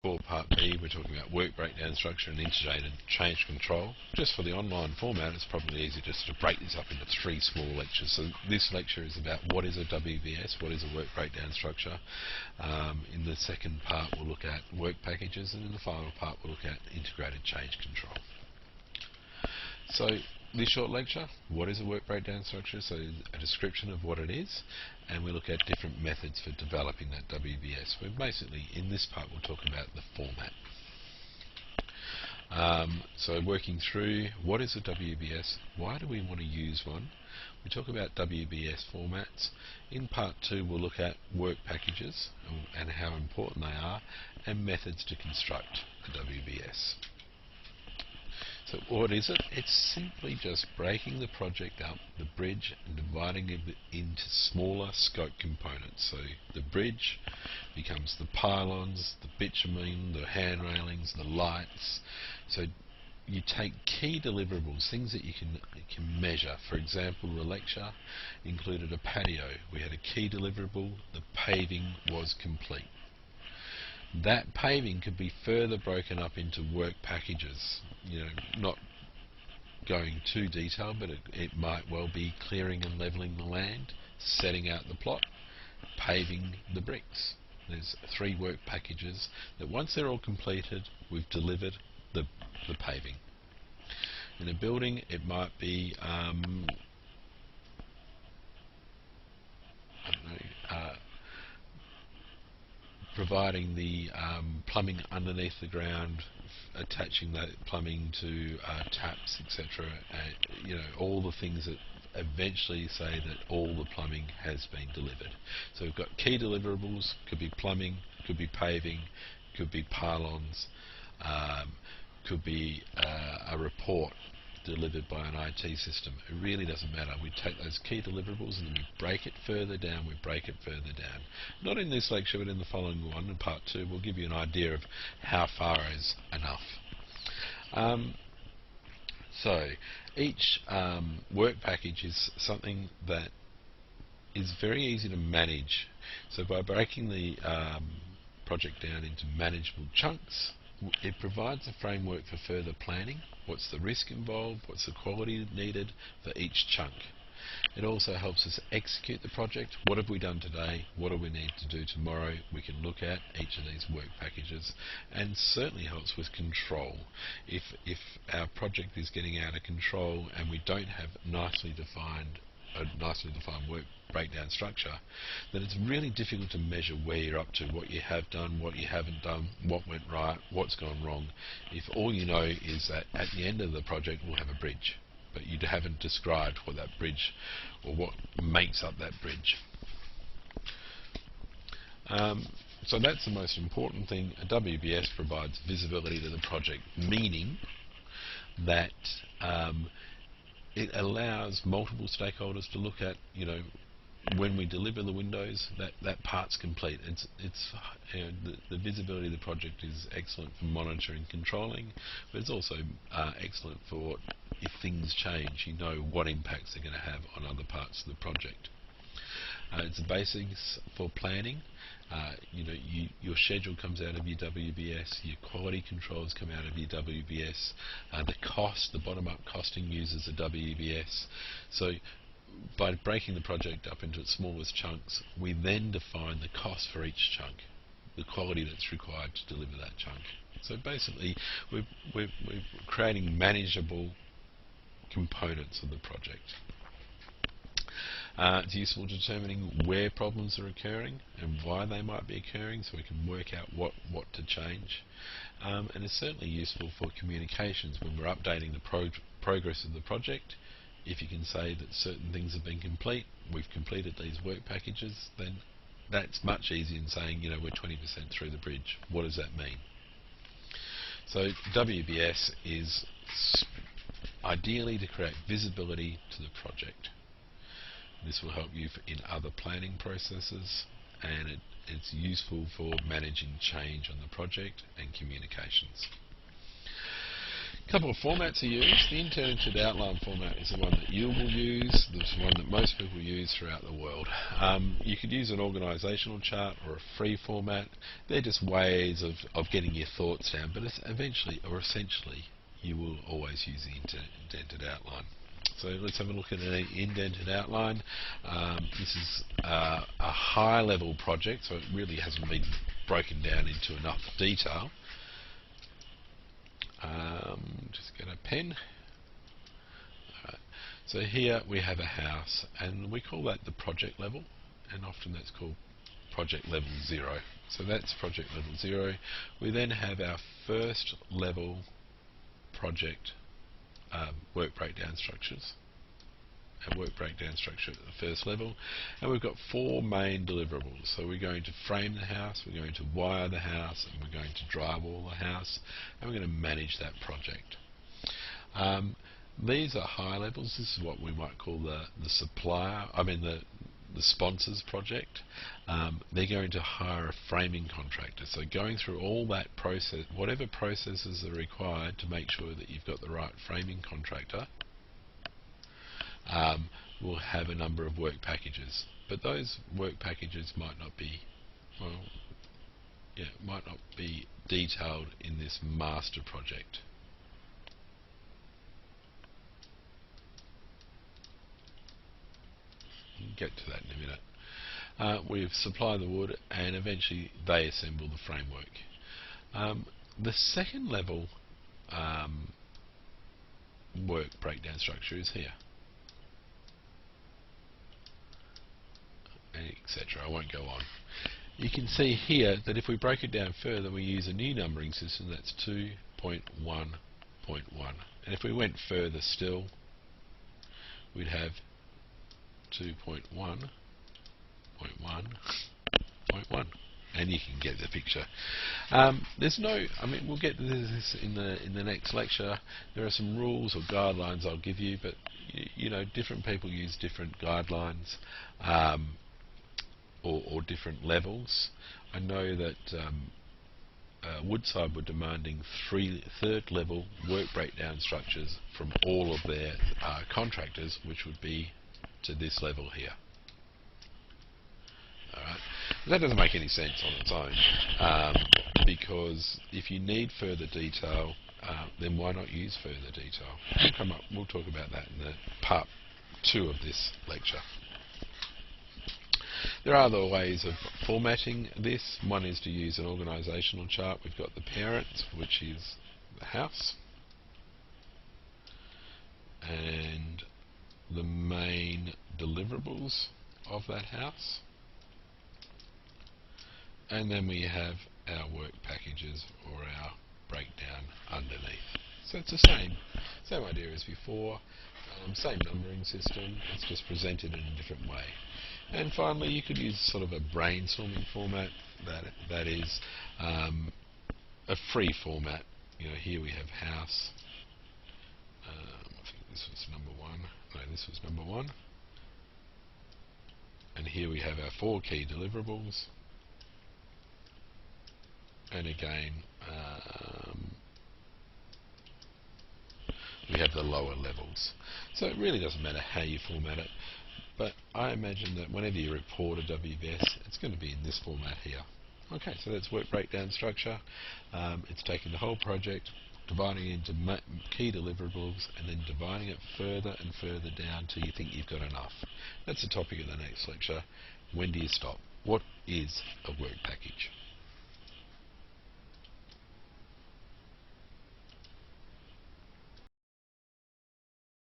For Part B, we're talking about work breakdown structure and integrated change control. Just for the online format, it's probably easy just to break this up into 3 small lectures. So this lecture is about what is a WBS, what is a work breakdown structure. In the second part, we'll look at work packages, and in the final part, we'll look at integrated change control. So this short lecture, what is a work breakdown structure? So a description of what it is, and we look at different methods for developing that WBS. We're basically, in this part, we'll talk about the format. So working through what is a WBS, why do we want to use one? We talk about WBS formats. In part 2, we'll look at work packages and how important they are, and methods to construct a WBS. So what is it? It's simply just breaking the project up, the bridge, and dividing it into smaller scope components. So the bridge becomes the pylons, the bitumen, the hand railings, the lights. So you take key deliverables, things that you can measure. For example, the lecture included a patio. We had a key deliverable, the paving was complete. That paving could be further broken up into work packages, not going too detailed, but it might well be clearing and levelling the land, setting out the plot, paving the bricks. There's 3 work packages that once they're all completed, we've delivered the paving. In a building, it might be providing the plumbing underneath the ground, attaching that plumbing to taps, etc. All the things that eventually say that all the plumbing has been delivered. So we've got key deliverables, could be plumbing, could be paving, could be pylons, could be a report delivered by an IT system. It really doesn't matter. We take those key deliverables and then we break it further down, Not in this lecture, but in the following one, in part 2, we'll give you an idea of how far is enough. So each work package is something that is very easy to manage. So by breaking the project down into manageable chunks, it provides a framework for further planning. What's the risk involved? What's the quality needed for each chunk? It also helps us execute the project. What have we done today? What do we need to do tomorrow? We can look at each of these work packages, and certainly helps with control. If our project is getting out of control and we don't have a nicely defined work breakdown structure, then it's really difficult to measure where you're up to, what you have done, what you haven't done, what went right, what's gone wrong. If all you know is that at the end of the project we'll have a bridge, but you haven't described what that bridge, or what makes up that bridge. So that's the most important thing. A WBS provides visibility to the project, meaning that it allows multiple stakeholders to look at, when we deliver the windows, that part's complete. The visibility of the project is excellent for monitoring and controlling, but it's also excellent for if things change, you know what impacts they're going to have on other parts of the project. It's the basics for planning. Your schedule comes out of your WBS, your quality controls come out of your WBS, the bottom-up costing uses a WBS. So by breaking the project up into its smallest chunks, we then define the cost for each chunk, the quality that's required to deliver that chunk. So basically, we're creating manageable components of the project. It's useful determining where problems are occurring and why they might be occurring, so we can work out what to change. And it's certainly useful for communications when we're updating the progress of the project. If you can say that certain things have been complete, we've completed these work packages, then that's much easier than saying, we're 20% through the bridge. What does that mean? So WBS is ideally to create visibility to the project. This will help you in other planning processes, and it's useful for managing change on the project and communications. couple of formats are used. The indented outline format is the one that you will use. It's the one that most people use throughout the world. You could use an organisational chart or a free format. They're just ways of getting your thoughts down, but it's essentially, you will always use the indented outline. So let's have a look at an indented outline. This is a high-level project, so it really hasn't been broken down into enough detail. Just get a pen. Alright. So here we have a house, and we call that the project level, and often that's called project level 0. So that's project level 0. We then have our first level project work breakdown structures. Our work breakdown structure at the first level, and we've got 4 main deliverables. So we're going to frame the house, we're going to wire the house, and we're going to drywall the house, and we're going to manage that project. These are high levels. This is what we might call the sponsors project. They're going to hire a framing contractor. So going through all that process, whatever processes are required to make sure that you've got the right framing contractor, will have a number of work packages. But those work packages might not be, might not be detailed in this master project. We'll get to that in a minute. We supply the wood, and eventually they assemble the framework. The second level work breakdown structure is here, etc. I won't go on. You can see here that if we break it down further, we use a new numbering system. That's 2.1.1, and if we went further still, we'd have 2.1.1.1, and you can get the picture. There's no, we'll get to this in the next lecture. There are some rules or guidelines I'll give you, but you know, different people use different guidelines or different levels. I know that Woodside were demanding third level work breakdown structures from all of their contractors, which would be to this level here. Alright, that doesn't make any sense on its own, because if you need further detail, then why not use further detail? We'll talk about that in the part 2 of this lecture. There are other ways of formatting this. One is to use an organisational chart. We've got the parent, which is the house, and the main deliverables of that house, and then we have our work packages or our breakdown underneath. So it's the same idea as before, same numbering system, it's just presented in a different way. And finally, you could use sort of a brainstorming format, that is a free format. You know, here we have house. I think this was number 1. No, this was number 1. And here we have our 4 key deliverables. And again, we have the lower levels. So it really doesn't matter how you format it, but I imagine that whenever you report a WBS, it's going to be in this format here. Okay, so that's work breakdown structure. It's taking the whole project, dividing it into key deliverables, and then dividing it further and further down till you think you've got enough. That's the topic of the next lecture. When do you stop? What is a work package?